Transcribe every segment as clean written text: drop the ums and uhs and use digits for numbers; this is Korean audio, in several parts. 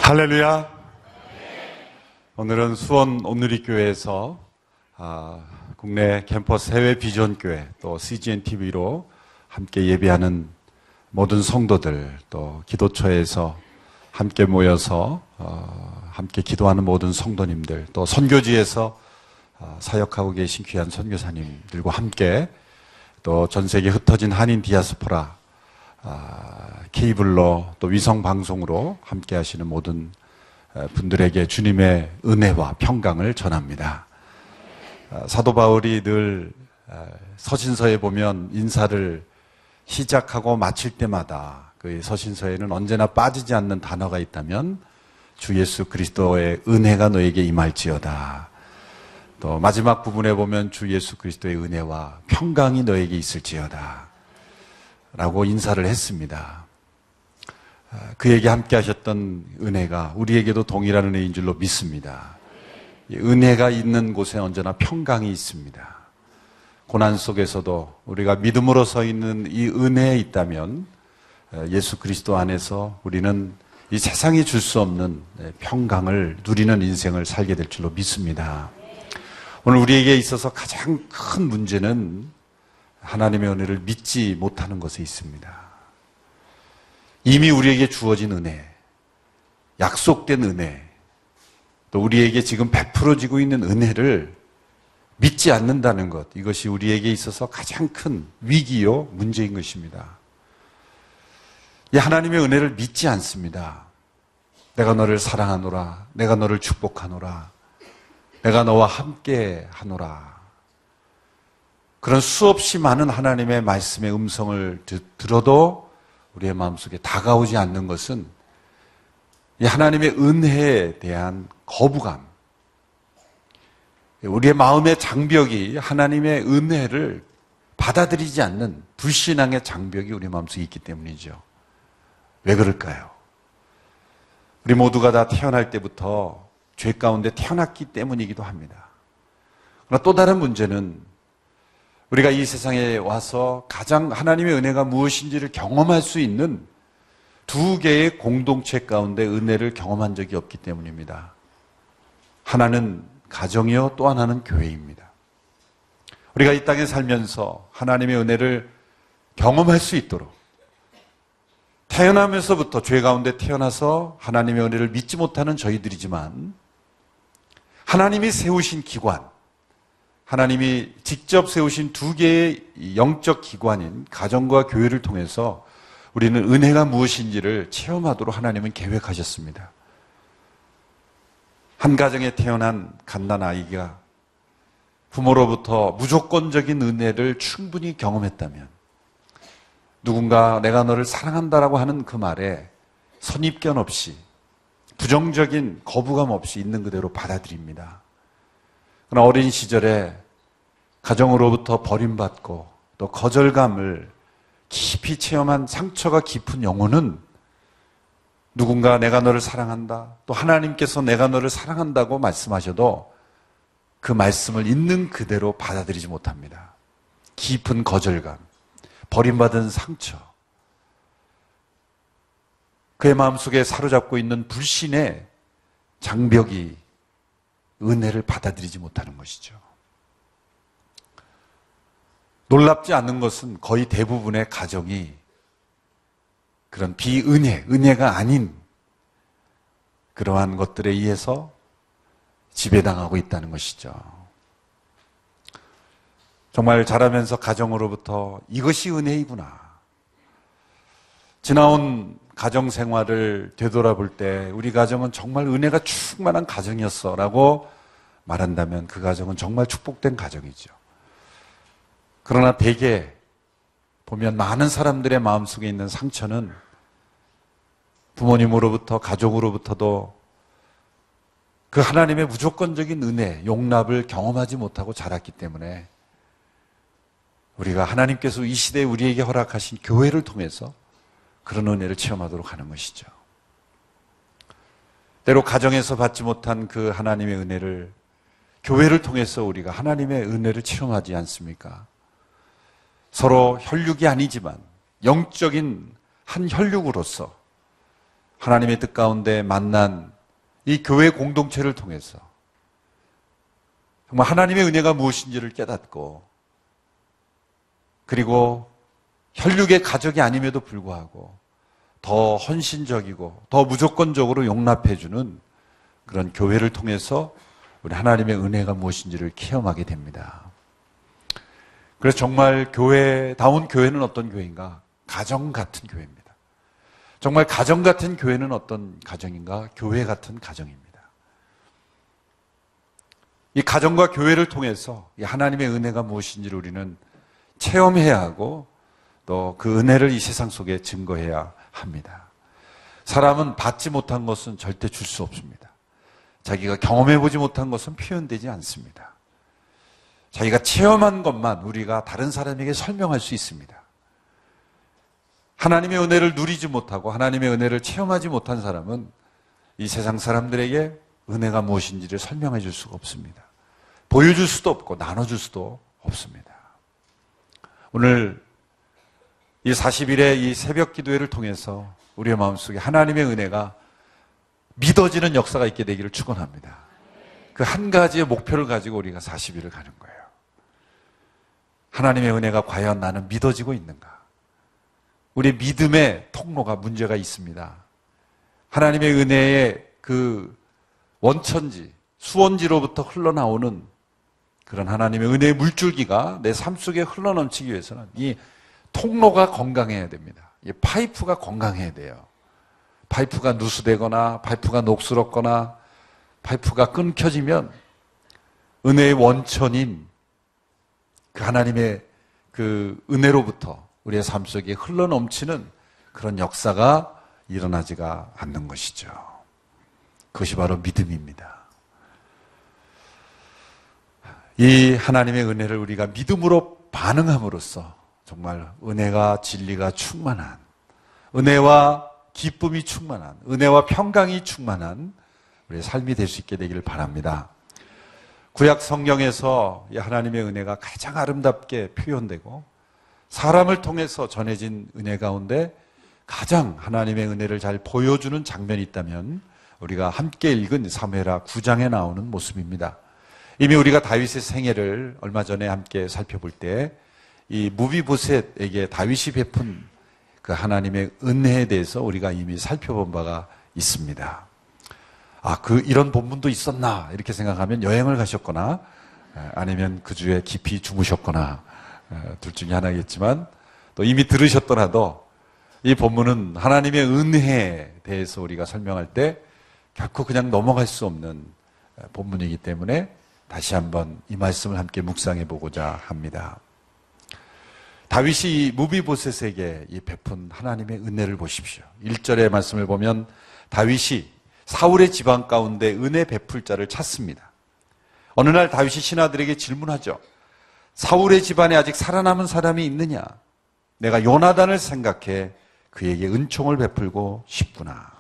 할렐루야. 오늘은 수원 온누리교회에서 국내 캠퍼스 해외 비전교회 또 CGN-TV로 함께 예배하는 모든 성도들, 또 기도처에서 함께 모여서 함께 기도하는 모든 성도님들, 또 선교지에서 사역하고 계신 귀한 선교사님들과 함께 또 전 세계 흩어진 한인 디아스포라 케이블로 또 위성방송으로 함께 하시는 모든 분들에게 주님의 은혜와 평강을 전합니다. 사도 바울이 늘 서신서에 보면 인사를 시작하고 마칠 때마다 그 서신서에는 언제나 빠지지 않는 단어가 있다면 주 예수 그리스도의 은혜가 너에게 임할지어다. 또 마지막 부분에 보면 주 예수 그리스도의 은혜와 평강이 너에게 있을지어다 라고 인사를 했습니다. 그에게 함께 하셨던 은혜가 우리에게도 동일한 은혜인 줄로 믿습니다. 은혜가 있는 곳에 언제나 평강이 있습니다. 고난 속에서도 우리가 믿음으로 서 있는 이 은혜에 있다면 예수 그리스도 안에서 우리는 이 세상이 줄 수 없는 평강을 누리는 인생을 살게 될 줄로 믿습니다. 오늘 우리에게 있어서 가장 큰 문제는 하나님의 은혜를 믿지 못하는 것에 있습니다. 이미 우리에게 주어진 은혜, 약속된 은혜, 또 우리에게 지금 베풀어지고 있는 은혜를 믿지 않는다는 것, 이것이 우리에게 있어서 가장 큰 위기요 문제인 것입니다. 이 하나님의 은혜를 믿지 않습니다. 내가 너를 사랑하노라, 내가 너를 축복하노라, 내가 너와 함께 하노라. 그런 수없이 많은 하나님의 말씀의 음성을 들어도 우리의 마음속에 다가오지 않는 것은 이 하나님의 은혜에 대한 거부감, 우리의 마음의 장벽이 하나님의 은혜를 받아들이지 않는 불신앙의 장벽이 우리 마음속에 있기 때문이죠. 왜 그럴까요? 우리 모두가 다 태어날 때부터 죄 가운데 태어났기 때문이기도 합니다. 그러나 또 다른 문제는 우리가 이 세상에 와서 가장 하나님의 은혜가 무엇인지를 경험할 수 있는 두 개의 공동체 가운데 은혜를 경험한 적이 없기 때문입니다. 하나는 가정이요, 또 하나는 교회입니다. 우리가 이 땅에 살면서 하나님의 은혜를 경험할 수 있도록 태어나면서부터 죄 가운데 태어나서 하나님의 은혜를 믿지 못하는 저희들이지만 하나님이 세우신 기관, 하나님이 직접 세우신 두 개의 영적 기관인 가정과 교회를 통해서 우리는 은혜가 무엇인지를 체험하도록 하나님은 계획하셨습니다. 한 가정에 태어난 갓난 아이가 부모로부터 무조건적인 은혜를 충분히 경험했다면 누군가 내가 너를 사랑한다라고 하는 그 말에 선입견 없이 부정적인 거부감 없이 있는 그대로 받아들입니다. 그러나 어린 시절에 가정으로부터 버림받고 또 거절감을 깊이 체험한 상처가 깊은 영혼은 누군가 내가 너를 사랑한다, 또 하나님께서 내가 너를 사랑한다고 말씀하셔도 그 말씀을 있는 그대로 받아들이지 못합니다. 깊은 거절감, 버림받은 상처, 그의 마음속에 사로잡고 있는 불신의 장벽이 은혜를 받아들이지 못하는 것이죠. 놀랍지 않은 것은 거의 대부분의 가정이 그런 은혜가 아닌 그러한 것들에 의해서 지배당하고 있다는 것이죠. 정말 자라면서 가정으로부터 이것이 은혜이구나. 지나온 가정 생활을 되돌아볼 때 우리 가정은 정말 은혜가 충만한 가정이었어 라고 말한다면 그 가정은 정말 축복된 가정이죠. 그러나 대개 보면 많은 사람들의 마음속에 있는 상처는 부모님으로부터 가족으로부터도 그 하나님의 무조건적인 은혜, 용납을 경험하지 못하고 자랐기 때문에 우리가 하나님께서 이 시대에 우리에게 허락하신 교회를 통해서 그런 은혜를 체험하도록 하는 것이죠. 때로 가정에서 받지 못한 그 하나님의 은혜를 교회를 통해서 우리가 하나님의 은혜를 체험하지 않습니까? 서로 혈육이 아니지만 영적인 한 혈육으로서 하나님의 뜻 가운데 만난 이 교회 공동체를 통해서 정말 하나님의 은혜가 무엇인지를 깨닫고, 그리고 혈육의 가족이 아님에도 불구하고 더 헌신적이고 더 무조건적으로 용납해주는 그런 교회를 통해서 우리 하나님의 은혜가 무엇인지를 체험하게 됩니다. 그래서 정말 교회다운 교회는 어떤 교회인가? 가정 같은 교회입니다. 정말 가정 같은 교회는 어떤 가정인가? 교회 같은 가정입니다. 이 가정과 교회를 통해서 이 하나님의 은혜가 무엇인지를 우리는 체험해야 하고 또 그 은혜를 이 세상 속에 증거해야 합니다. 사람은 받지 못한 것은 절대 줄 수 없습니다. 자기가 경험해보지 못한 것은 표현되지 않습니다. 자기가 체험한 것만 우리가 다른 사람에게 설명할 수 있습니다. 하나님의 은혜를 누리지 못하고 하나님의 은혜를 체험하지 못한 사람은 이 세상 사람들에게 은혜가 무엇인지를 설명해 줄 수가 없습니다. 보여줄 수도 없고 나눠줄 수도 없습니다. 오늘 이 40일의 이 새벽 기도회를 통해서 우리의 마음속에 하나님의 은혜가 믿어지는 역사가 있게 되기를 축원합니다. 그 한 가지의 목표를 가지고 우리가 40일을 가는 거예요. 하나님의 은혜가 과연 나는 믿어지고 있는가? 우리 믿음의 통로가 문제가 있습니다. 하나님의 은혜의 그 원천지, 수원지로부터 흘러나오는 그런 하나님의 은혜의 물줄기가 내 삶 속에 흘러넘치기 위해서는 이 통로가 건강해야 됩니다. 이 파이프가 건강해야 돼요. 파이프가 누수되거나 파이프가 녹슬었거나 파이프가 끊겨지면 은혜의 원천인 그 하나님의 그 은혜로부터 우리의 삶 속에 흘러넘치는 그런 역사가 일어나지가 않는 것이죠. 그것이 바로 믿음입니다. 이 하나님의 은혜를 우리가 믿음으로 반응함으로써 정말 은혜가 진리가 충만한, 은혜와 기쁨이 충만한, 은혜와 평강이 충만한 우리의 삶이 될 수 있게 되기를 바랍니다. 구약 성경에서 이 하나님의 은혜가 가장 아름답게 표현되고 사람을 통해서 전해진 은혜 가운데 가장 하나님의 은혜를 잘 보여주는 장면이 있다면 우리가 함께 읽은 사무엘하 9장에 나오는 모습입니다. 이미 우리가 다윗의 생애를 얼마 전에 함께 살펴볼 때 이 무비보셋에게 다윗이 베푼 그 하나님의 은혜에 대해서 우리가 이미 살펴본 바가 있습니다. 이런 본문도 있었나 이렇게 생각하면 여행을 가셨거나 아니면 그 주에 깊이 주무셨거나 둘 중에 하나겠지만 또 이미 들으셨더라도 이 본문은 하나님의 은혜에 대해서 우리가 설명할 때 결코 그냥 넘어갈 수 없는 본문이기 때문에 다시 한번 이 말씀을 함께 묵상해 보고자 합니다. 다윗이 무비보셋에게 이 베푼 하나님의 은혜를 보십시오. 1절의 말씀을 보면 다윗이 사울의 집안 가운데 은혜 베풀 자를 찾습니다. 어느 날 다윗이 신하들에게 질문하죠. 사울의 집안에 아직 살아남은 사람이 있느냐? 내가 요나단을 생각해 그에게 은총을 베풀고 싶구나.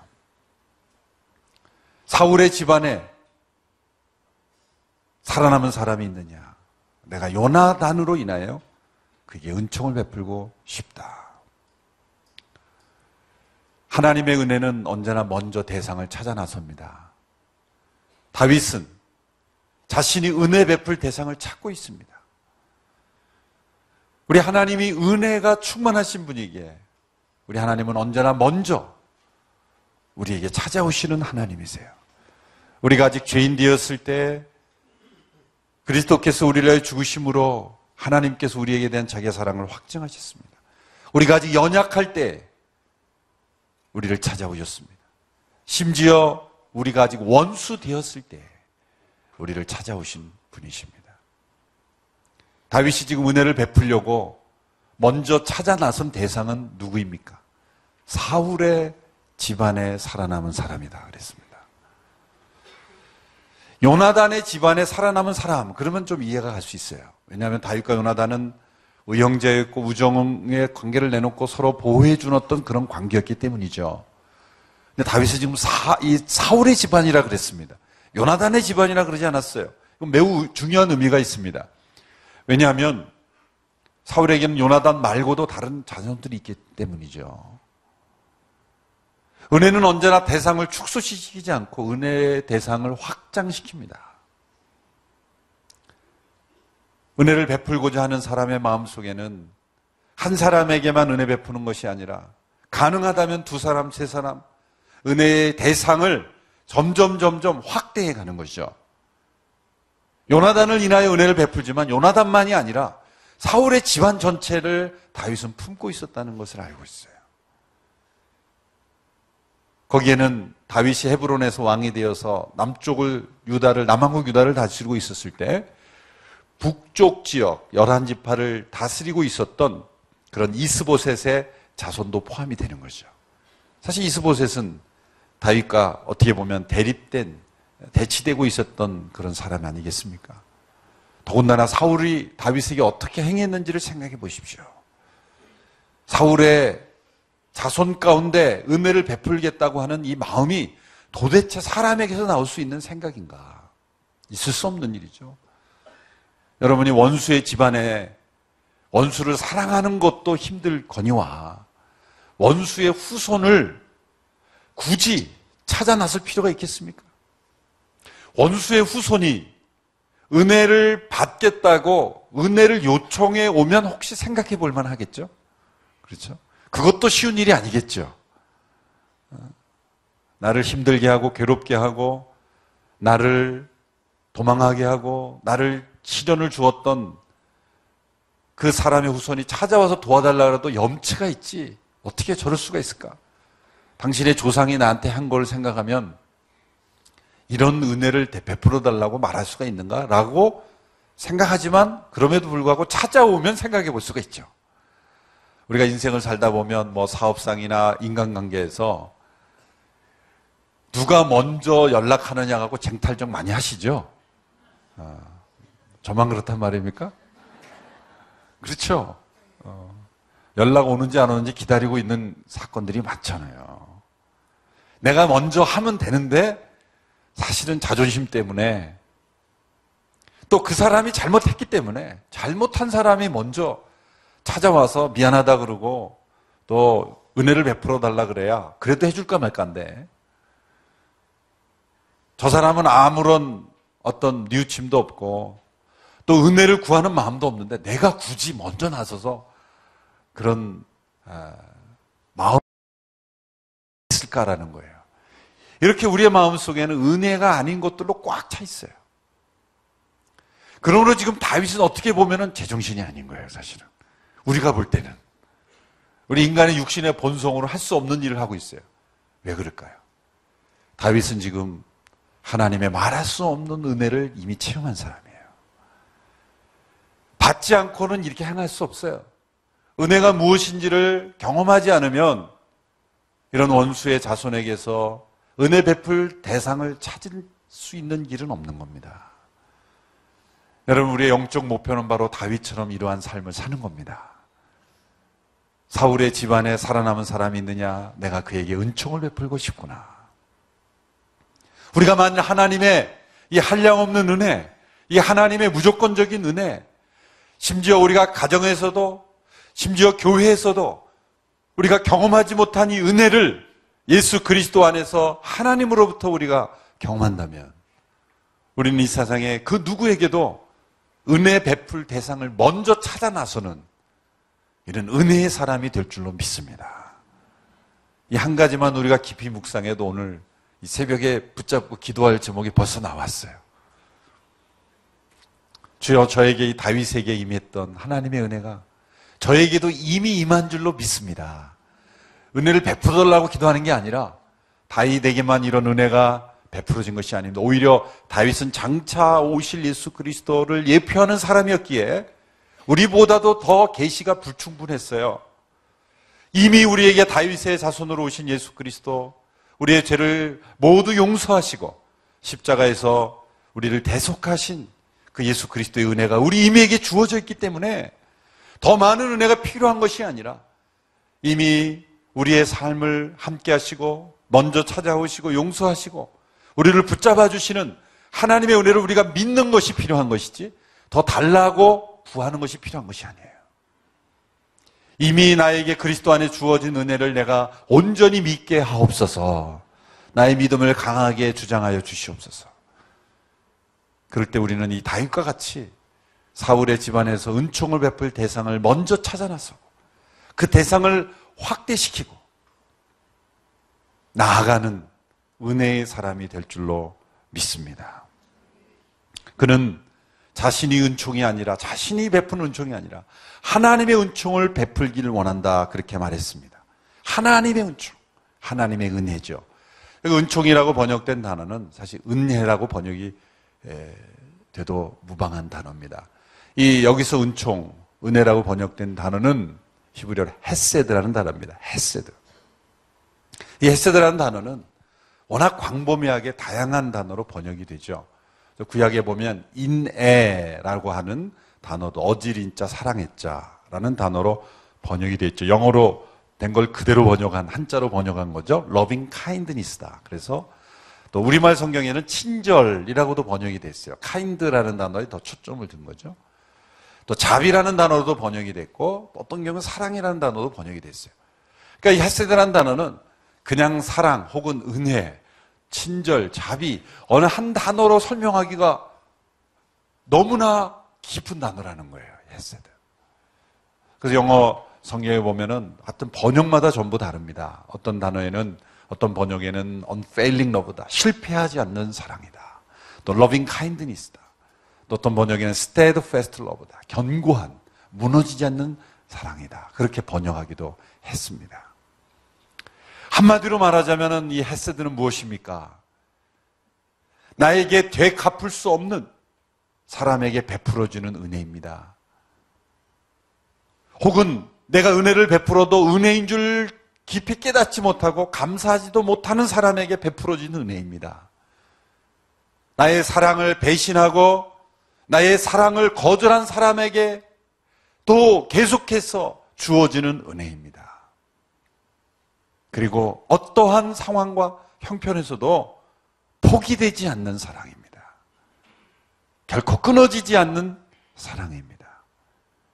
사울의 집안에 살아남은 사람이 있느냐? 내가 요나단으로 인하여 그에게 은총을 베풀고 싶다. 하나님의 은혜는 언제나 먼저 대상을 찾아 나섭니다. 다윗은 자신이 은혜 베풀 대상을 찾고 있습니다. 우리 하나님이 은혜가 충만하신 분이기에 우리 하나님은 언제나 먼저 우리에게 찾아오시는 하나님이세요. 우리가 아직 죄인 되었을 때 그리스도께서 우리를 위하여 죽으심으로 하나님께서 우리에게 대한 자기의 사랑을 확증하셨습니다. 우리가 아직 연약할 때 우리를 찾아오셨습니다. 심지어 우리가 아직 원수 되었을 때 우리를 찾아오신 분이십니다. 다윗이 지금 은혜를 베풀려고 먼저 찾아 나선 대상은 누구입니까? 사울의 집안에 살아남은 사람이다 그랬습니다. 요나단의 집안에 살아남은 사람, 그러면 좀 이해가 갈 수 있어요. 왜냐하면 다윗과 요나단은 의형제였고 우정의 관계를 내놓고 서로 보호해 준 어떤 그런 관계였기 때문이죠. 근데 다윗은 지금 사울의 집안이라 그랬습니다. 요나단의 집안이라 그러지 않았어요. 매우 중요한 의미가 있습니다. 왜냐하면 사울에게는 요나단 말고도 다른 자손들이 있기 때문이죠. 은혜는 언제나 대상을 축소시키지 않고 은혜의 대상을 확장시킵니다. 은혜를 베풀고자 하는 사람의 마음속에는 한 사람에게만 은혜 베푸는 것이 아니라 가능하다면 두 사람, 세 사람 은혜의 대상을 점점 확대해 가는 것이죠. 요나단을 인하여 은혜를 베풀지만 요나단만이 아니라 사울의 집안 전체를 다윗은 품고 있었다는 것을 알고 있어요. 거기에는 다윗이 헤브론에서 왕이 되어서 남왕국 유다를 다스리고 있었을 때 북쪽 지역 11지파를 다스리고 있었던 그런 이스보셋의 자손도 포함이 되는 거죠. 사실 이스보셋은 다윗과 어떻게 보면 대치되고 있었던 그런 사람 아니겠습니까? 더군다나 사울이 다윗에게 어떻게 행했는지를 생각해 보십시오. 사울의 자손 가운데 은혜를 베풀겠다고 하는 이 마음이 도대체 사람에게서 나올 수 있는 생각인가? 있을 수 없는 일이죠. 여러분이 원수의 집안에 원수를 사랑하는 것도 힘들거니와 원수의 후손을 굳이 찾아 나설 필요가 있겠습니까? 원수의 후손이 은혜를 받겠다고 은혜를 요청해 오면 혹시 생각해 볼 만 하겠죠? 그렇죠? 그것도 쉬운 일이 아니겠죠. 나를 힘들게 하고 괴롭게 하고 나를 도망하게 하고 나를 시련을 주었던 그 사람의 후손이 찾아와서 도와달라고 해도 염치가 있지. 어떻게 저럴 수가 있을까? 당신의 조상이 나한테 한 걸 생각하면 이런 은혜를 베풀어 달라고 말할 수가 있는가? 라고 생각하지만 그럼에도 불구하고 찾아오면 생각해 볼 수가 있죠. 우리가 인생을 살다 보면 사업상이나 인간관계에서 누가 먼저 연락하느냐 갖고 쟁탈전 많이 하시죠? 저만 그렇단 말입니까? 그렇죠. 연락 오는지 안 오는지 기다리고 있는 사건들이 많잖아요. 내가 먼저 하면 되는데 사실은 자존심 때문에 또 그 사람이 잘못했기 때문에 잘못한 사람이 먼저 찾아와서 미안하다 그러고 또 은혜를 베풀어 달라 그래야 그래도 해줄까 말까인데 저 사람은 아무런 어떤 뉘우침도 없고 또 은혜를 구하는 마음도 없는데 내가 굳이 먼저 나서서 그런 마음이 있을까라는 거예요. 이렇게 우리의 마음속에는 은혜가 아닌 것들로 꽉 차 있어요. 그러므로 지금 다윗은 어떻게 보면 제정신이 아닌 거예요, 사실은. 우리가 볼 때는. 우리 인간의 육신의 본성으로 할 수 없는 일을 하고 있어요. 왜 그럴까요? 다윗은 지금 하나님의 말할 수 없는 은혜를 이미 체험한 사람이에요. 받지 않고는 이렇게 행할 수 없어요. 은혜가 무엇인지를 경험하지 않으면 이런 원수의 자손에게서 은혜 베풀 대상을 찾을 수 있는 길은 없는 겁니다. 여러분, 우리의 영적 목표는 바로 다윗처럼 이러한 삶을 사는 겁니다. 사울의 집안에 살아남은 사람이 있느냐? 내가 그에게 은총을 베풀고 싶구나. 우리가 만일 하나님의 이 한량없는 은혜, 이 하나님의 무조건적인 은혜, 심지어 우리가 가정에서도, 심지어 교회에서도 우리가 경험하지 못한 이 은혜를 예수 그리스도 안에서 하나님으로부터 우리가 경험한다면 우리는 이 세상에 그 누구에게도 은혜 베풀 대상을 먼저 찾아 나서는 이런 은혜의 사람이 될 줄로 믿습니다. 이 한 가지만 우리가 깊이 묵상해도 오늘 이 새벽에 붙잡고 기도할 제목이 벌써 나왔어요. 주여, 저에게 이 다윗에게 임했던 하나님의 은혜가 저에게도 이미 임한 줄로 믿습니다. 은혜를 베풀어달라고 기도하는 게 아니라 다윗에게만 이런 은혜가 베풀어진 것이 아닙니다. 오히려 다윗은 장차 오실 예수 그리스도를 예표하는 사람이었기에 우리보다도 더 계시가 불충분했어요. 이미 우리에게 다윗의 자손으로 오신 예수 그리스도, 우리의 죄를 모두 용서하시고 십자가에서 우리를 대속하신 그 예수 그리스도의 은혜가 우리 이미에게 주어져 있기 때문에 더 많은 은혜가 필요한 것이 아니라 이미 우리의 삶을 함께 하시고 먼저 찾아오시고 용서하시고 우리를 붙잡아 주시는 하나님의 은혜를 우리가 믿는 것이 필요한 것이지 더 달라고 구하는 것이 필요한 것이 아니에요. 이미 나에게 그리스도 안에 주어진 은혜를 내가 온전히 믿게 하옵소서. 나의 믿음을 강하게 주장하여 주시옵소서. 그럴 때 우리는 이 다윗과 같이 사울의 집안에서 은총을 베풀 대상을 먼저 찾아 나서고 그 대상을 확대시키고 나아가는 은혜의 사람이 될 줄로 믿습니다. 그는 자신이 은총이 아니라, 자신이 베푼 은총이 아니라 하나님의 은총을 베풀기를 원한다, 그렇게 말했습니다. 하나님의 은총, 하나님의 은혜죠. 은총이라고 번역된 단어는 사실 은혜라고 번역이 돼도 무방한 단어입니다. 여기서 은총, 은혜라고 번역된 단어는 히브리어로 헤세드라는 단어입니다. 헤세드. 이 헤세드라는 단어는 워낙 광범위하게 다양한 단어로 번역이 되죠. 구약에 보면 인애라고 하는 단어도 어질인자 사랑했자라는 단어로 번역이 되어 있죠. 영어로 된 걸 그대로 번역한, 한자로 번역한 거죠. loving kindness다. 그래서 또 우리말 성경에는 친절이라고도 번역이 됐어요. kind라는 단어에 더 초점을 둔 거죠. 또 자비라는 단어로도 번역이 됐고 어떤 경우는 사랑이라는 단어도 번역이 됐어요. 그러니까 이 헤세드라는 단어는 그냥 사랑 혹은 은혜, 친절, 자비 어느 한 단어로 설명하기가 너무나 깊은 단어라는 거예요. 헤세드. 그래서 영어 성경에 보면은 하여튼 번역마다 전부 다릅니다. 어떤 단어에는, 어떤 번역에는 unfailing love다, 실패하지 않는 사랑이다. 또 loving kindness다. 또 어떤 번역에는 steadfast love다, 견고한, 무너지지 않는 사랑이다. 그렇게 번역하기도 했습니다. 한마디로 말하자면 이 헤세드는 무엇입니까? 나에게 되갚을 수 없는 사람에게 베풀어주는 은혜입니다. 혹은 내가 은혜를 베풀어도 은혜인 줄 깊이 깨닫지 못하고 감사하지도 못하는 사람에게 베풀어주는 은혜입니다. 나의 사랑을 배신하고 나의 사랑을 거절한 사람에게 또 계속해서 주어지는 은혜입니다. 그리고 어떠한 상황과 형편에서도 포기되지 않는 사랑입니다. 결코 끊어지지 않는 사랑입니다.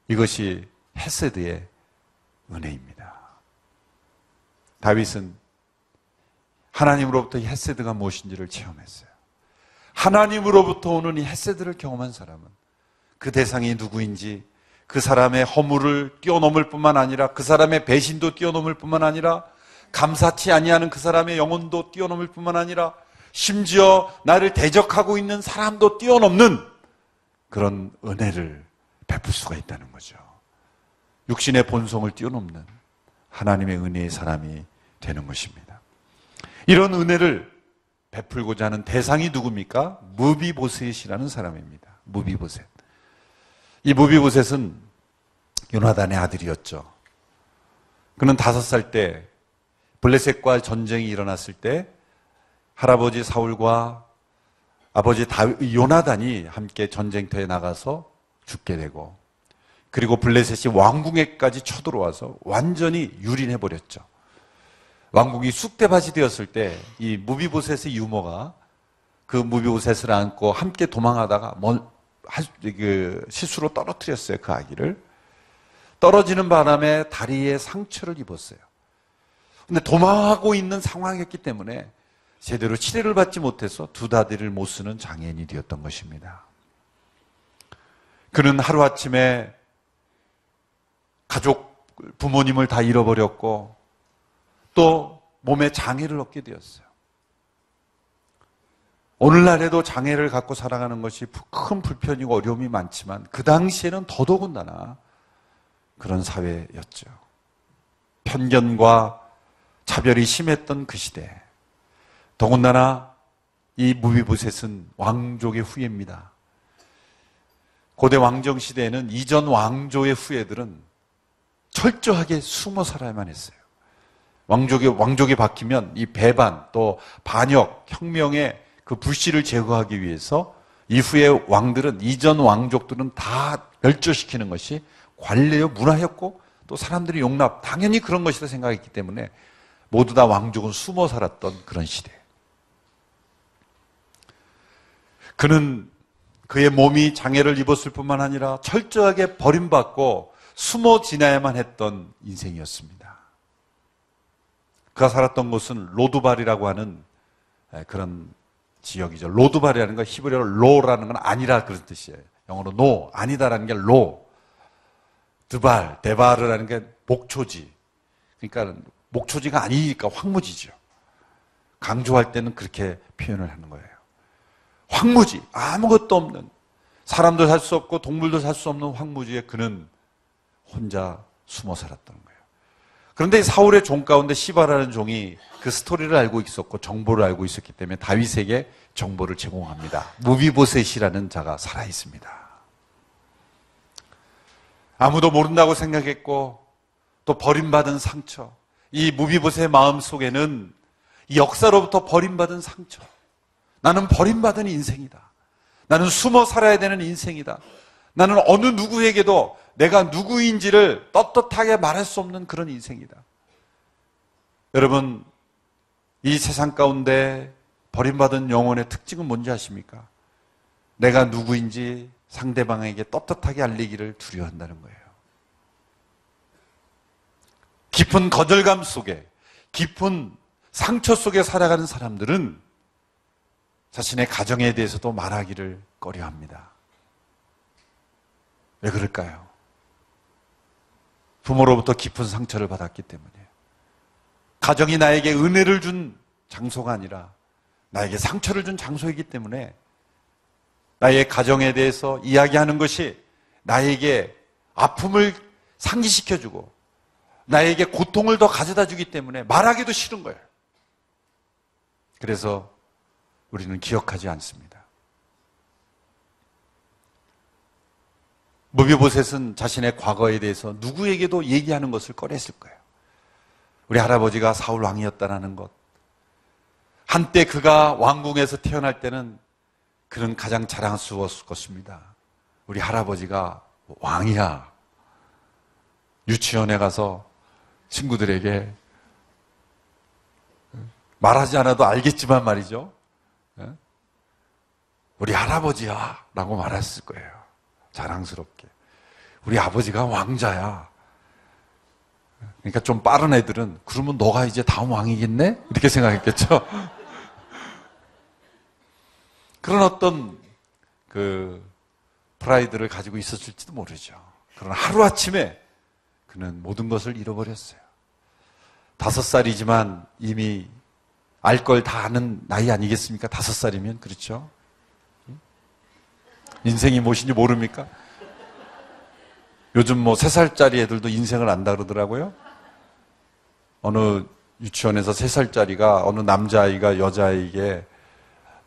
이것이 헤세드의 은혜입니다. 다윗은 하나님으로부터 이 헤세드가 무엇인지를 체험했어요. 하나님으로부터 오는 이 헤세드를 경험한 사람은 그 대상이 누구인지, 그 사람의 허물을 뛰어넘을 뿐만 아니라 그 사람의 배신도 뛰어넘을 뿐만 아니라 감사치 아니하는 그 사람의 영혼도 뛰어넘을 뿐만 아니라 심지어 나를 대적하고 있는 사람도 뛰어넘는 그런 은혜를 베풀 수가 있다는 거죠. 육신의 본성을 뛰어넘는 하나님의 은혜의 사람이 되는 것입니다. 이런 은혜를 베풀고자 하는 대상이 누굽니까? 무비보셋이라는 사람입니다. 무비보셋. 이 무비보셋은 요나단의 아들이었죠. 그는 5살 때 블레셋과 전쟁이 일어났을 때 할아버지 사울과 아버지 요나단이 함께 전쟁터에 나가서 죽게 되고, 그리고 블레셋이 왕궁에까지 쳐들어와서 완전히 유린해버렸죠. 왕궁이 쑥대밭이 되었을 때 이 무비보셋의 유모가 그 무비보셋을 안고 함께 도망하다가 실수로 떨어뜨렸어요. 그 아기를. 떨어지는 바람에 다리에 상처를 입었어요. 근데 도망하고 있는 상황이었기 때문에 제대로 치료를 받지 못해서 두 다리를 못 쓰는 장애인이 되었던 것입니다. 그는 하루아침에 가족, 부모님을 다 잃어버렸고 또 몸에 장애를 얻게 되었어요. 오늘날에도 장애를 갖고 살아가는 것이 큰 불편이고 어려움이 많지만 그 당시에는 더더군다나 그런 사회였죠. 편견과 차별이 심했던 그 시대, 더군다나 이 무비보셋은 왕족의 후예입니다. 고대 왕정 시대에는 이전 왕조의 후예들은 철저하게 숨어 살아야만 했어요. 왕족이 바뀌면 이 배반 또 반역, 혁명의 그 불씨를 제거하기 위해서 이후의 왕들은, 이전 왕족들은 다 멸절시키는 것이 관례요 문화였고 또 사람들이 용납, 당연히 그런 것이다 생각했기 때문에 모두 다 왕족은 숨어 살았던 그런 시대. 그는 그의 몸이 장애를 입었을 뿐만 아니라 철저하게 버림받고 숨어 지나야만 했던 인생이었습니다. 그가 살았던 곳은 로두발이라고 하는 그런 지역이죠. 로두발이라는 건 히브리어로 로라는 건 아니라 그런 뜻이에요. 영어로 노, 아니다라는 게 로. 드발, 데바르라는 게 목초지. 그러니까 목초지가 아니니까 황무지죠. 강조할 때는 그렇게 표현을 하는 거예요. 황무지, 아무것도 없는, 사람도 살 수 없고 동물도 살 수 없는 황무지에 그는 혼자 숨어 살았던 거예요. 그런데 사울의 종 가운데 시바라는 종이 그 스토리를 알고 있었고 정보를 알고 있었기 때문에 다윗에게 정보를 제공합니다. 무비보셋이라는 자가 살아 있습니다. 아무도 모른다고 생각했고 또 버림받은 상처, 이 무비보셋의 마음 속에는 이 역사로부터 버림받은 상처, 나는 버림받은 인생이다. 나는 숨어 살아야 되는 인생이다. 나는 어느 누구에게도 내가 누구인지를 떳떳하게 말할 수 없는 그런 인생이다. 여러분, 이 세상 가운데 버림받은 영혼의 특징은 뭔지 아십니까? 내가 누구인지 상대방에게 떳떳하게 알리기를 두려워한다는 거예요. 깊은 거절감 속에, 깊은 상처 속에 살아가는 사람들은 자신의 가정에 대해서도 말하기를 꺼려합니다. 왜 그럴까요? 부모로부터 깊은 상처를 받았기 때문에. 가정이 나에게 은혜를 준 장소가 아니라 나에게 상처를 준 장소이기 때문에 나의 가정에 대해서 이야기하는 것이 나에게 아픔을 상기시켜주고 나에게 고통을 더 가져다 주기 때문에 말하기도 싫은 거예요. 그래서 우리는 기억하지 않습니다. 무비보셋은 자신의 과거에 대해서 누구에게도 얘기하는 것을 꺼렸을 거예요. 우리 할아버지가 사울 왕이었다는 것, 한때 그가 왕궁에서 태어날 때는 그는 가장 자랑스러웠을 것입니다. 우리 할아버지가 왕이야. 유치원에 가서 친구들에게 말하지 않아도 알겠지만 말이죠. 우리 할아버지야 라고 말했을 거예요. 자랑스럽게. 우리 아버지가 왕자야. 그러니까 좀 빠른 애들은 그러면 너가 이제 다음 왕이겠네? 이렇게 생각했겠죠. 그런 어떤 그 프라이드를 가지고 있었을지도 모르죠. 그러나 하루아침에 그는 모든 것을 잃어버렸어요. 5살이지만 이미 알 걸 다 아는 나이 아니겠습니까? 5살이면. 그렇죠? 인생이 무엇인지 모릅니까? 요즘 뭐 3살짜리 애들도 인생을 안다 그러더라고요. 어느 유치원에서 3살짜리가 어느 남자아이가 여자아이에게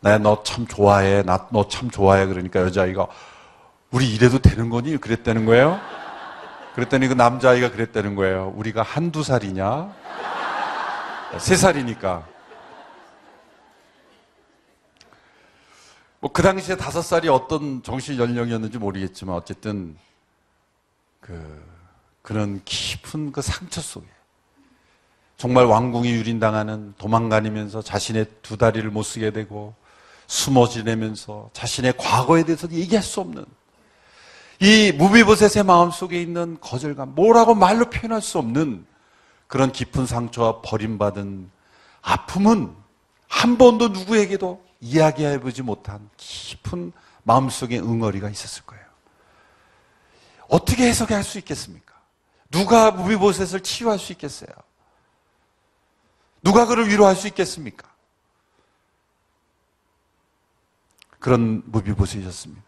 나 너 참 좋아해. 나 너 참 좋아해. 그러니까 여자아이가 우리 이래도 되는 거니? 그랬다는 거예요. 그랬더니 그 남자아이가 그랬다는 거예요. 우리가 1~2살이냐? 3살이니까. 뭐 그 당시에 5살이 어떤 정신 연령이었는지 모르겠지만 어쨌든 그런 깊은 그 상처 속에 정말 왕궁이 유린당하는, 도망다니면서 자신의 2다리를 못 쓰게 되고 숨어 지내면서 자신의 과거에 대해서 얘기할 수 없는 이 무비보셋의 마음속에 있는 거절감, 뭐라고 말로 표현할 수 없는 그런 깊은 상처와 버림받은 아픔은 한 번도 누구에게도 이야기해보지 못한 깊은 마음속에 응어리가 있었을 거예요. 어떻게 해석할 수 있겠습니까? 누가 무비보셋을 치유할 수 있겠어요? 누가 그를 위로할 수 있겠습니까? 그런 무비보셋이었습니다.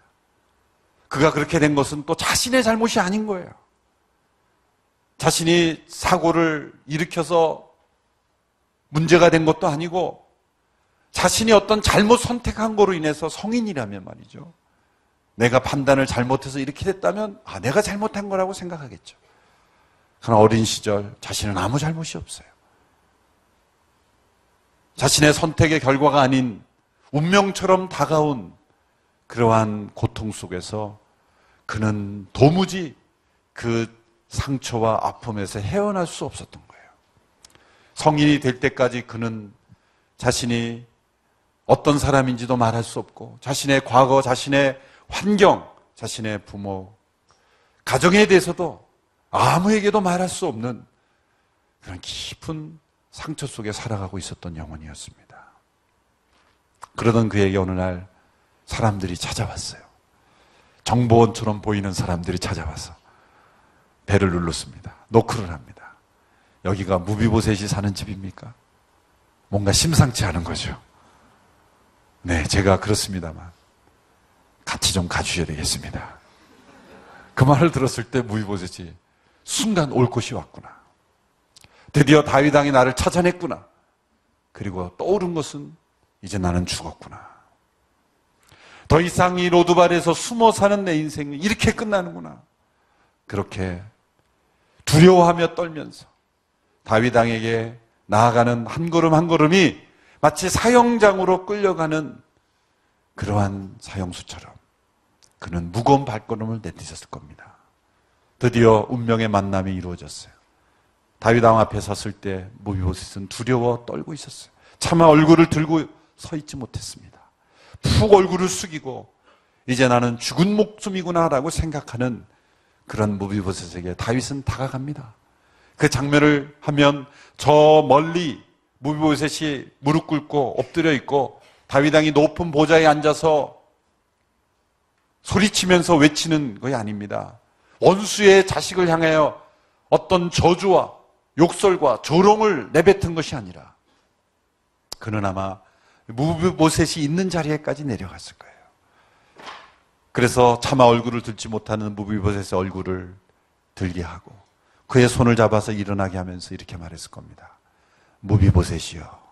그가 그렇게 된 것은 또 자신의 잘못이 아닌 거예요. 자신이 사고를 일으켜서 문제가 된 것도 아니고 자신이 어떤 잘못 선택한 거로 인해서, 성인이라면 말이죠, 내가 판단을 잘못해서 이렇게 됐다면 내가 잘못한 거라고 생각하겠죠. 그러나 어린 시절 자신은 아무 잘못이 없어요. 자신의 선택의 결과가 아닌 운명처럼 다가온 그러한 고통 속에서 그는 도무지 그 상처와 아픔에서 헤어날 수 없었던 거예요. 성인이 될 때까지 그는 자신이 어떤 사람인지도 말할 수 없고 자신의 과거, 자신의 환경, 자신의 부모, 가정에 대해서도 아무에게도 말할 수 없는 그런 깊은 상처 속에 살아가고 있었던 영혼이었습니다. 그러던 그에게 어느 날 사람들이 찾아왔어요. 정보원처럼 보이는 사람들이 찾아와서 배를 눌렀습니다. 노크를 합니다. 여기가 무비보셋이 사는 집입니까? 뭔가 심상치 않은 거죠. 네, 제가 그렇습니다만 같이 좀 가주셔야 되겠습니다. 그 말을 들었을 때 무비보셋이 순간 올 곳이 왔구나. 드디어 다윗 왕이 나를 찾아냈구나. 그리고 떠오른 것은 이제 나는 죽었구나. 더 이상 이 로드발에서 숨어 사는 내 인생이 이렇게 끝나는구나. 그렇게 두려워하며 떨면서 다윗 왕에게 나아가는 한 걸음 한 걸음이 마치 사형장으로 끌려가는 그러한 사형수처럼 그는 무거운 발걸음을 내딛었을 겁니다. 드디어 운명의 만남이 이루어졌어요. 다윗 왕 앞에 섰을 때 무비보셋은 두려워 떨고 있었어요. 차마 얼굴을 들고 서 있지 못했습니다. 푹 얼굴을 숙이고 이제 나는 죽은 목숨이구나라고 생각하는 그런 무비보셋에게 다윗은 다가갑니다. 그 장면을 하면 저 멀리 무비보셋이 무릎 꿇고 엎드려 있고 다윗 왕이 높은 보좌에 앉아서 소리치면서 외치는 것이 아닙니다. 원수의 자식을 향하여 어떤 저주와 욕설과 조롱을 내뱉은 것이 아니라 그는 아마 무비보셋이 있는 자리에까지 내려갔을 거예요. 그래서 차마 얼굴을 들지 못하는 무비보셋의 얼굴을 들게 하고 그의 손을 잡아서 일어나게 하면서 이렇게 말했을 겁니다. 무비보셋이여.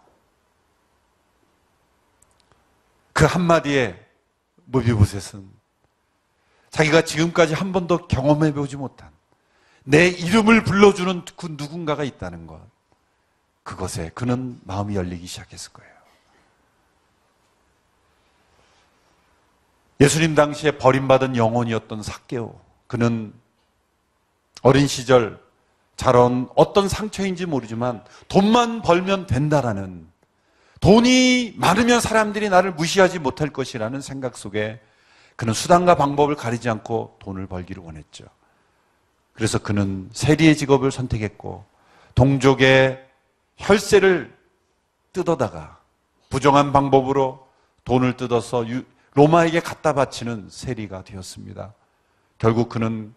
그 한마디에 무비보셋은 자기가 지금까지 한 번도 경험해보지 못한 내 이름을 불러주는 그 누군가가 있다는 것, 그것에 그는 마음이 열리기 시작했을 거예요. 예수님 당시에 버림받은 영혼이었던 삭개오, 그는 어린 시절 자라온 어떤 상처인지 모르지만 돈만 벌면 된다라는, 돈이 많으면 사람들이 나를 무시하지 못할 것이라는 생각 속에 그는 수단과 방법을 가리지 않고 돈을 벌기를 원했죠. 그래서 그는 세리의 직업을 선택했고 동족의 혈세를 뜯어다가 부정한 방법으로 돈을 뜯어서 로마에게 갖다 바치는 세리가 되었습니다. 결국 그는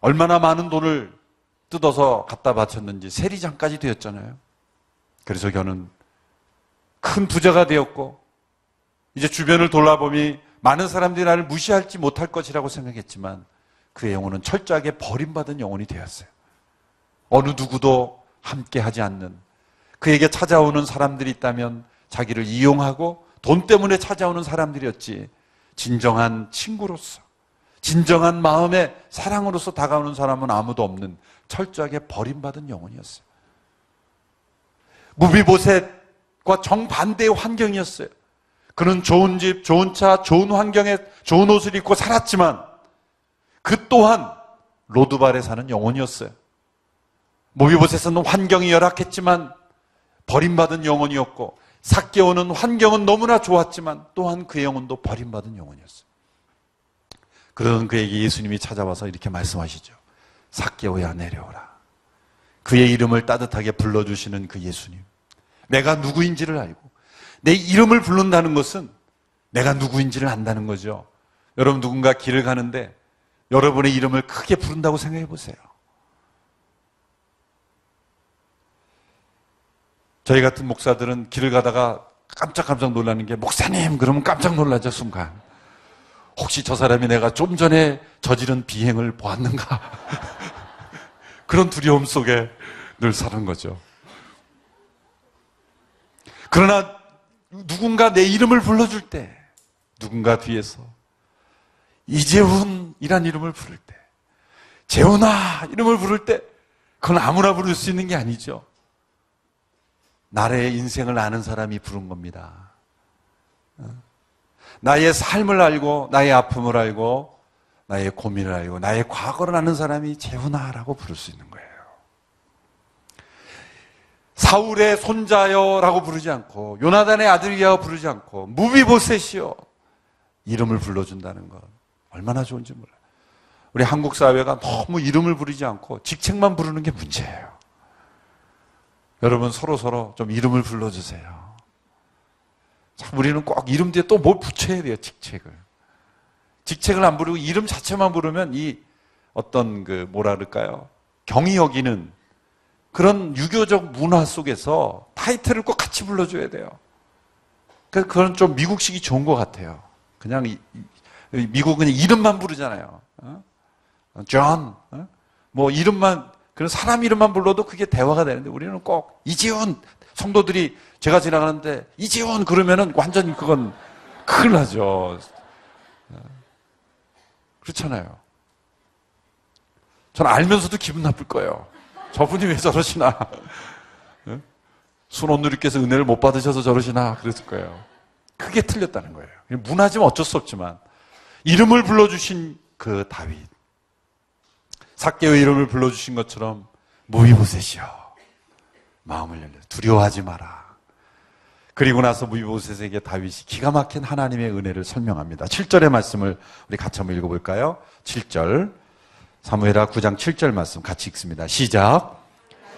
얼마나 많은 돈을 뜯어서 갖다 바쳤는지 세리장까지 되었잖아요. 그래서 그는 큰 부자가 되었고 이제 주변을 돌아보니 많은 사람들이 나를 무시할지 못할 것이라고 생각했지만 그의 영혼은 철저하게 버림받은 영혼이 되었어요. 어느 누구도 함께하지 않는, 그에게 찾아오는 사람들이 있다면 자기를 이용하고 돈 때문에 찾아오는 사람들이었지 진정한 친구로서, 진정한 마음의 사랑으로서 다가오는 사람은 아무도 없는 철저하게 버림받은 영혼이었어요. 무비보셋과 정반대의 환경이었어요. 그는 좋은 집, 좋은 차, 좋은 환경에 좋은 옷을 입고 살았지만 그 또한 로드발에 사는 영혼이었어요. 무비보셋은 환경이 열악했지만 버림받은 영혼이었고 삭개오는 환경은 너무나 좋았지만 또한 그의 영혼도 버림받은 영혼이었어요. 그러던 그에게 예수님이 찾아와서 이렇게 말씀하시죠. 삭개오야 내려오라. 그의 이름을 따뜻하게 불러주시는 그 예수님, 내가 누구인지를 알고 내 이름을 부른다는 것은 내가 누구인지를 안다는 거죠. 여러분 누군가 길을 가는데 여러분의 이름을 크게 부른다고 생각해 보세요. 저희 같은 목사들은 길을 가다가 깜짝깜짝 놀라는 게, 목사님 그러면 깜짝 놀라죠. 순간 혹시 저 사람이 내가 좀 전에 저지른 비행을 보았는가 그런 두려움 속에 늘 사는 거죠. 그러나 누군가 내 이름을 불러줄 때, 누군가 뒤에서 이재훈이란 이름을 부를 때, 재훈아 이름을 부를 때, 그건 아무나 부를 수 있는 게 아니죠. 나의 인생을 아는 사람이 부른 겁니다. 나의 삶을 알고 나의 아픔을 알고 나의 고민을 알고 나의 과거를 아는 사람이 재훈아라고 부를 수 있는 거예요. 사울의 손자여라고 부르지 않고 요나단의 아들이여 부르지 않고 무비보셋이여 이름을 불러준다는 것 얼마나 좋은지 몰라요. 우리 한국 사회가 너무 이름을 부르지 않고 직책만 부르는 게 문제예요. 여러분 서로 좀 이름을 불러주세요. 참 우리는 꼭 이름 뒤에 또 뭘 붙여야 돼요. 직책을 안 부르고 이름 자체만 부르면 이 어떤 뭐라 그럴까요? 경이 여기는 그런 유교적 문화 속에서 타이틀을 꼭 같이 불러줘야 돼요. 그래서 그건 좀 미국식이 좋은 것 같아요. 그냥 미국은 이름만 부르잖아요. 존, 뭐 이름만 그런 사람 이름만 불러도 그게 대화가 되는데 우리는 꼭 이지훈 성도들이 제가 지나가는데 이지훈 그러면은 완전 그건 큰일 나죠. 그렇잖아요. 전 알면서도 기분 나쁠 거예요. 저분이 왜 저러시나? 순원누리께서 은혜를 못 받으셔서 저러시나? 그랬을 거예요. 크게 틀렸다는 거예요. 문화지만 어쩔 수 없지만 이름을 불러주신 그 다윗, 삭개의 이름을 불러주신 것처럼 무비보셋이여 마음을 열려 두려워하지 마라. 그리고 나서 무비보셋에게 다윗이 기가 막힌 하나님의 은혜를 설명합니다. 7절의 말씀을 우리 같이 한번 읽어볼까요? 7절 사무엘하 9장 7절 말씀 같이 읽습니다. 시작.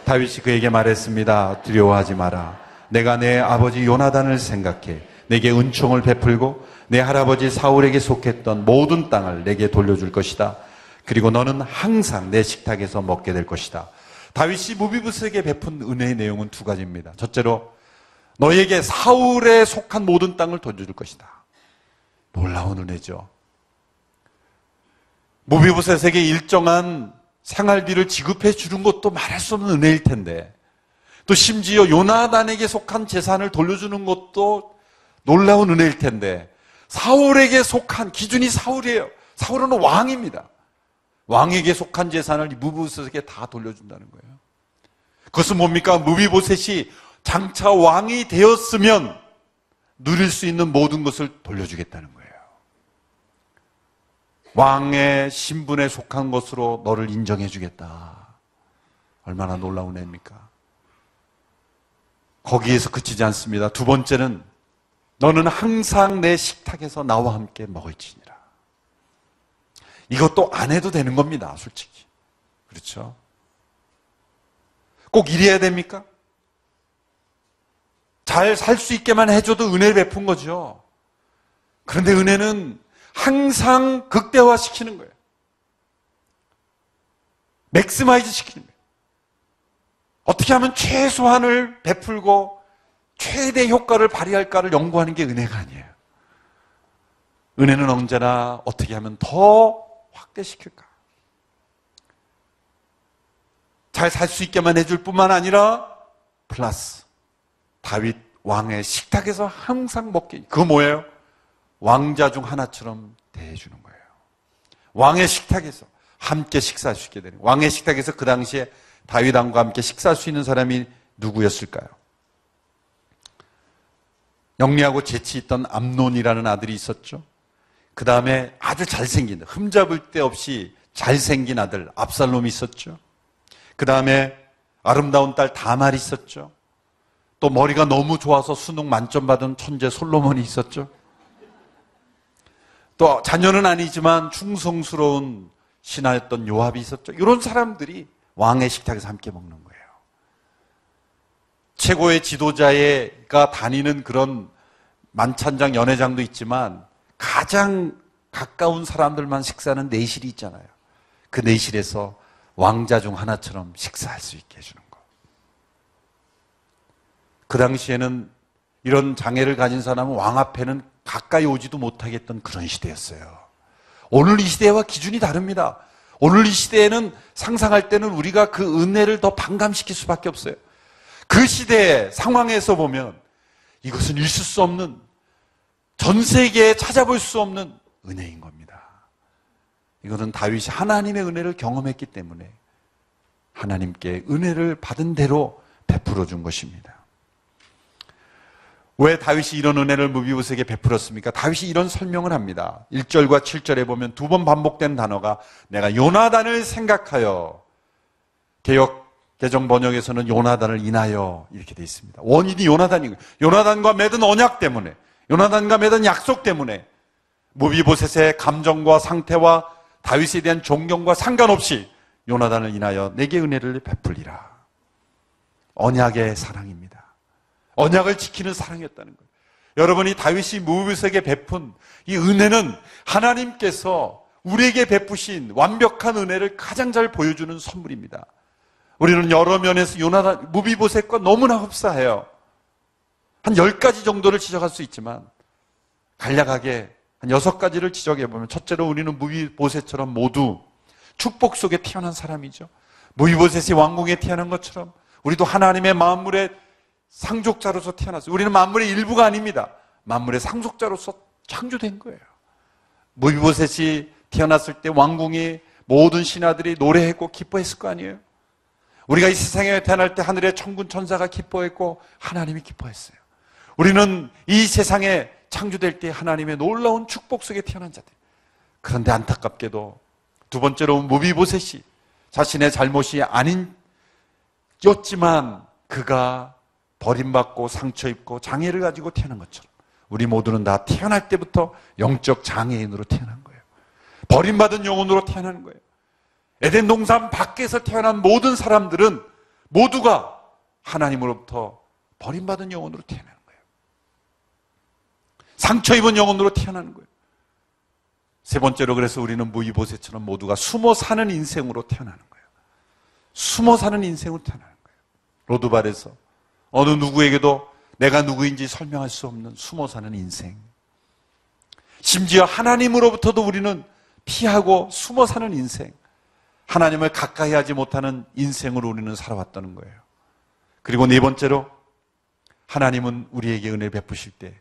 다윗이 그에게 말했습니다. 두려워하지 마라. 내가 내 아버지 요나단을 생각해 내게 은총을 베풀고 내 할아버지 사울에게 속했던 모든 땅을 내게 돌려줄 것이다. 그리고 너는 항상 내 식탁에서 먹게 될 것이다. 다윗이 무비보셋에게 베푼 은혜의 내용은 두 가지입니다. 첫째로 너에게 사울에 속한 모든 땅을 돌려줄 것이다. 놀라운 은혜죠. 무비보셋에게 일정한 생활비를 지급해 주는 것도 말할 수 없는 은혜일 텐데 또 심지어 요나단에게 속한 재산을 돌려주는 것도 놀라운 은혜일 텐데 사울에게 속한 기준이 사울이에요. 사울은 왕입니다. 왕에게 속한 재산을 무비보셋에게 다 돌려준다는 거예요. 그것은 뭡니까? 무비보셋이 장차 왕이 되었으면 누릴 수 있는 모든 것을 돌려주겠다는 거예요. 왕의 신분에 속한 것으로 너를 인정해 주겠다. 얼마나 놀라운 애입니까? 거기에서 그치지 않습니다. 두 번째는 너는 항상 내 식탁에서 나와 함께 먹을지니라. 이것도 안 해도 되는 겁니다. 솔직히. 그렇죠? 꼭 이래야 됩니까? 잘 살 수 있게만 해줘도 은혜를 베푼 거죠. 그런데 은혜는 항상 극대화시키는 거예요. 맥시마이즈 시키는 거예요. 어떻게 하면 최소한을 베풀고 최대 효과를 발휘할까를 연구하는 게 은혜가 아니에요. 은혜는 언제나 어떻게 하면 더 확대시킬까? 잘 살 수 있게만 해줄 뿐만 아니라 플러스 다윗 왕의 식탁에서 항상 먹게. 그거 뭐예요? 왕자 중 하나처럼 대해주는 거예요. 왕의 식탁에서 함께 식사할 수 있게 되는 거예요. 왕의 식탁에서 그 당시에 다윗 왕과 함께 식사할 수 있는 사람이 누구였을까요? 영리하고 재치 있던 암논이라는 아들이 있었죠. 그 다음에 아주 잘생긴, 흠잡을 데 없이 잘생긴 아들 압살롬이 있었죠. 그 다음에 아름다운 딸 다말이 있었죠. 또 머리가 너무 좋아서 수능 만점 받은 천재 솔로몬이 있었죠. 또 자녀는 아니지만 충성스러운 신하였던 요압이 있었죠. 이런 사람들이 왕의 식탁에서 함께 먹는 거예요. 최고의 지도자가 다니는 그런 만찬장, 연회장도 있지만 가장 가까운 사람들만 식사하는 내실이 있잖아요. 그 내실에서 왕자 중 하나처럼 식사할 수 있게 해주는 거. 그 당시에는 이런 장애를 가진 사람은 왕 앞에는 가까이 오지도 못하겠던 그런 시대였어요. 오늘 이 시대와 기준이 다릅니다. 오늘 이 시대에는 상상할 때는 우리가 그 은혜를 더 반감시킬 수밖에 없어요. 그 시대의 상황에서 보면 이것은 있을 수 없는, 전 세계에 찾아볼 수 없는 은혜인 겁니다. 이것은 다윗이 하나님의 은혜를 경험했기 때문에 하나님께 은혜를 받은 대로 베풀어 준 것입니다. 왜 다윗이 이런 은혜를 무비보셋에게 베풀었습니까? 다윗이 이런 설명을 합니다. 1절과 7절에 보면 두 번 반복된 단어가 내가 요나단을 생각하여, 개역 개정 번역에서는 요나단을 인하여 이렇게 되어 있습니다. 원인이 요나단이고, 요나단과 맺은 언약 때문에, 요나단과 맺은 약속 때문에 무비보셋의 감정과 상태와 다윗에 대한 존경과 상관없이 요나단을 인하여 내게 은혜를 베풀리라. 언약의 사랑입니다. 언약을 지키는 사랑이었다는 거예요. 여러분이 다윗이 무비보셋에게 베푼 이 은혜는 하나님께서 우리에게 베푸신 완벽한 은혜를 가장 잘 보여주는 선물입니다. 우리는 여러 면에서 요나단, 무비보셋과 너무나 흡사해요. 한 10가지 정도를 지적할 수 있지만 간략하게 한 6가지를 지적해보면, 첫째로 우리는 무비보셋처럼 모두 축복 속에 태어난 사람이죠. 무비보셋이 왕궁에 태어난 것처럼 우리도 하나님의 만물의 상속자로서 태어났어요. 우리는 만물의 일부가 아닙니다. 만물의 상속자로서 창조된 거예요. 무비보셋이 태어났을 때 왕궁의 모든 신하들이 노래했고 기뻐했을 거 아니에요. 우리가 이 세상에 태어날 때 하늘의 천군 천사가 기뻐했고 하나님이 기뻐했어요. 우리는 이 세상에 창조될 때 하나님의 놀라운 축복 속에 태어난 자들. 그런데 안타깝게도 두 번째로 무비보셋이 자신의 잘못이 아닌였지만 그가 버림받고 상처 입고 장애를 가지고 태어난 것처럼 우리 모두는 다 태어날 때부터 영적 장애인으로 태어난 거예요. 버림받은 영혼으로 태어난 거예요. 에덴 동산 밖에서 태어난 모든 사람들은 모두가 하나님으로부터 버림받은 영혼으로 태어나는 거예요. 상처 입은 영혼으로 태어나는 거예요. 세 번째로, 그래서 우리는 무비보셋처럼 모두가 숨어 사는 인생으로 태어나는 거예요. 숨어 사는 인생으로 태어나는 거예요. 로드발에서 어느 누구에게도 내가 누구인지 설명할 수 없는 숨어 사는 인생. 심지어 하나님으로부터도 우리는 피하고 숨어 사는 인생. 하나님을 가까이 하지 못하는 인생으로 우리는 살아왔다는 거예요. 그리고 네 번째로, 하나님은 우리에게 은혜를 베푸실 때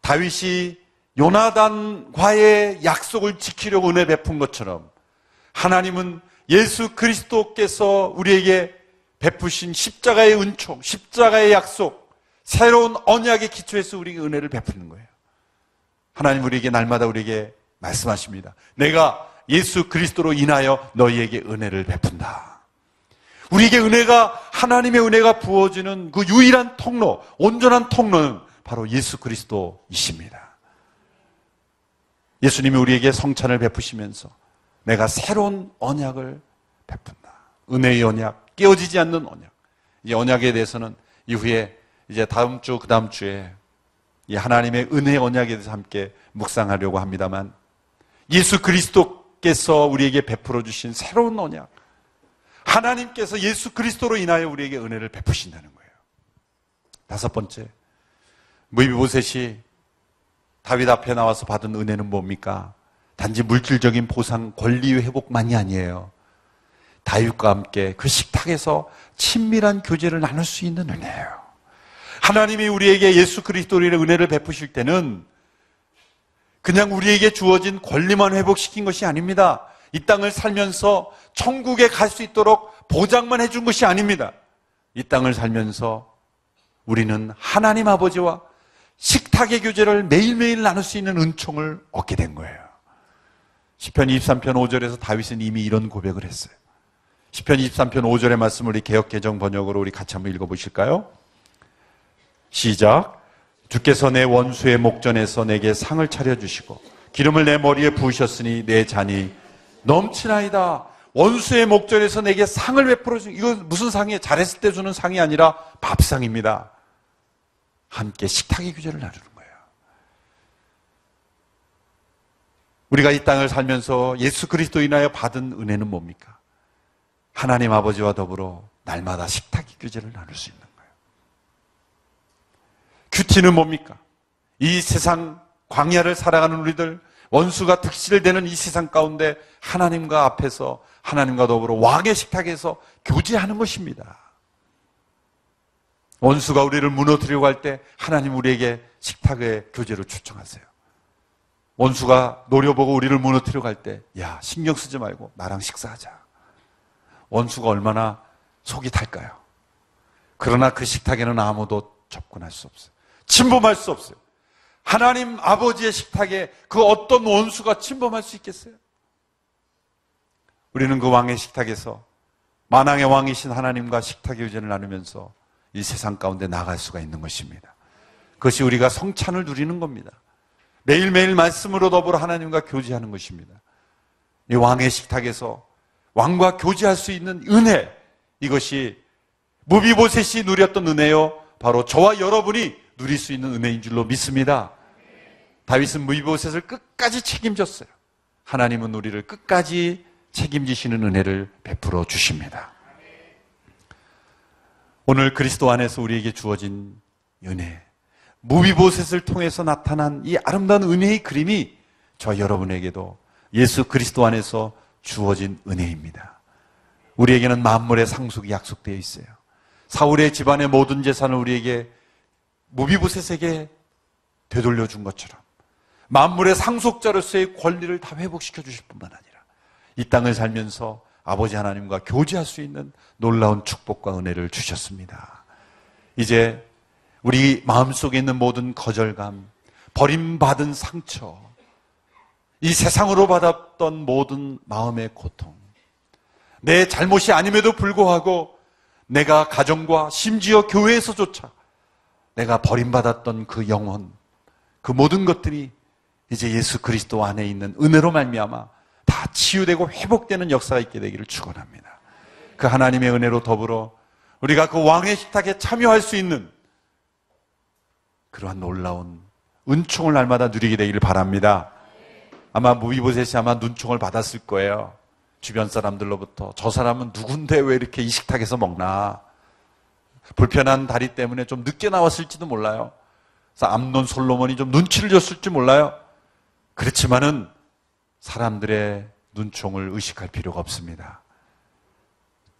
다윗이 요나단과의 약속을 지키려고 은혜 베푼 것처럼 하나님은 예수 그리스도께서 우리에게 베푸신 십자가의 은총, 십자가의 약속, 새로운 언약의 기초에서 우리에게 은혜를 베푸는 거예요. 하나님 우리에게 날마다 우리에게 말씀하십니다. 내가 예수 그리스도로 인하여 너희에게 은혜를 베푼다. 우리에게 은혜가, 하나님의 은혜가 부어지는 그 유일한 통로, 온전한 통로는 바로 예수 그리스도이십니다. 예수님이 우리에게 성찬을 베푸시면서 내가 새로운 언약을 베푼다. 은혜의 언약, 깨어지지 않는 언약. 이 언약에 대해서는 이후에 이제 다음 주, 그 다음 주에 이 하나님의 은혜의 언약에 대해서 함께 묵상하려고 합니다만, 예수 그리스도께서 우리에게 베풀어 주신 새로운 언약, 하나님께서 예수 그리스도로 인하여 우리에게 은혜를 베푸신다는 거예요. 다섯 번째, 무비보셋이 다윗 앞에 나와서 받은 은혜는 뭡니까? 단지 물질적인 보상, 권리 회복만이 아니에요. 다윗과 함께 그 식탁에서 친밀한 교제를 나눌 수 있는 은혜예요. 하나님이 우리에게 예수 그리스도의 은혜를 베푸실 때는 그냥 우리에게 주어진 권리만 회복시킨 것이 아닙니다. 이 땅을 살면서 천국에 갈 수 있도록 보장만 해준 것이 아닙니다. 이 땅을 살면서 우리는 하나님 아버지와 식탁의 교제를 매일매일 나눌 수 있는 은총을 얻게 된 거예요. 시편 23편 5절에서 다윗은 이미 이런 고백을 했어요. 시편 23편 5절의 말씀을 우리 개역개정 번역으로 우리 같이 한번 읽어보실까요? 시작. 주께서 내 원수의 목전에서 내게 상을 차려주시고 기름을 내 머리에 부으셨으니 내 잔이 넘치나이다. 원수의 목전에서 내게 상을 베풀어 주신, 이거 무슨 상이에요? 잘했을 때 주는 상이 아니라 밥상입니다. 함께 식탁의 교제를 나누는 거예요. 우리가 이 땅을 살면서 예수 그리스도 인하여 받은 은혜는 뭡니까? 하나님 아버지와 더불어 날마다 식탁의 교제를 나눌 수 있는 거예요. 큐티는 뭡니까? 이 세상 광야를 살아가는 우리들, 원수가 득실되는 이 세상 가운데 하나님과 앞에서 하나님과 더불어 왕의 식탁에서 교제하는 것입니다. 원수가 우리를 무너뜨리려고 할 때 하나님 우리에게 식탁의 교제를 초청하세요. 원수가 노려보고 우리를 무너뜨리려고 할 때, 야, 신경 쓰지 말고 나랑 식사하자. 원수가 얼마나 속이 탈까요? 그러나 그 식탁에는 아무도 접근할 수 없어요. 침범할 수 없어요. 하나님 아버지의 식탁에 그 어떤 원수가 침범할 수 있겠어요? 우리는 그 왕의 식탁에서 만왕의 왕이신 하나님과 식탁의 유전을 나누면서 이 세상 가운데 나갈 수가 있는 것입니다. 그것이 우리가 성찬을 누리는 겁니다. 매일매일 말씀으로 더불어 하나님과 교제하는 것입니다. 이 왕의 식탁에서 왕과 교제할 수 있는 은혜, 이것이 무비보셋이 누렸던 은혜요, 바로 저와 여러분이 누릴 수 있는 은혜인 줄로 믿습니다. 다윗은 무비보셋을 끝까지 책임졌어요. 하나님은 우리를 끝까지 책임지시는 은혜를 베풀어 주십니다. 오늘 그리스도 안에서 우리에게 주어진 은혜, 무비보셋을 통해서 나타난 이 아름다운 은혜의 그림이 저와 여러분에게도 예수 그리스도 안에서 주어진 은혜입니다. 우리에게는 만물의 상속이 약속되어 있어요. 사울의 집안의 모든 재산을 우리에게 무비보셋에게 되돌려 준 것처럼 만물의 상속자로서의 권리를 다 회복시켜 주실 뿐만 아니라 이 땅을 살면서 아버지 하나님과 교제할 수 있는 놀라운 축복과 은혜를 주셨습니다. 이제 우리 마음속에 있는 모든 거절감, 버림받은 상처, 이 세상으로 받았던 모든 마음의 고통, 내 잘못이 아님에도 불구하고 내가 가정과 심지어 교회에서조차 내가 버림받았던 그 영혼, 그 모든 것들이 이제 예수 그리스도 안에 있는 은혜로 말미암아 다 치유되고 회복되는 역사가 있게 되기를 축원합니다. 그 하나님의 은혜로 더불어 우리가 그 왕의 식탁에 참여할 수 있는 그러한 놀라운 은총을 날마다 누리게 되기를 바랍니다. 아마 무비보셋이 아마 눈총을 받았을 거예요. 주변 사람들로부터. 저 사람은 누군데 왜 이렇게 이 식탁에서 먹나? 불편한 다리 때문에 좀 늦게 나왔을지도 몰라요. 그래서 암논 솔로몬이 좀 눈치를 줬을지 몰라요. 그렇지만은 사람들의 눈총을 의식할 필요가 없습니다.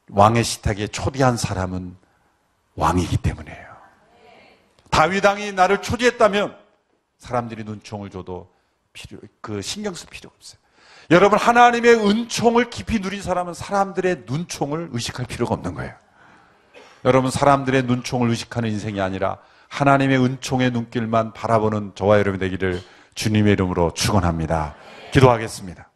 왕의 식탁에 초대한 사람은 왕이기 때문이에요. 다윗 왕이 나를 초대했다면 사람들이 눈총을 줘도 신경 쓸 필요 없어요. 여러분, 하나님의 은총을 깊이 누린 사람은 사람들의 눈총을 의식할 필요가 없는 거예요. 여러분, 사람들의 눈총을 의식하는 인생이 아니라 하나님의 은총의 눈길만 바라보는 저와 여러분 되기를 주님의 이름으로 축원합니다. 기도하겠습니다.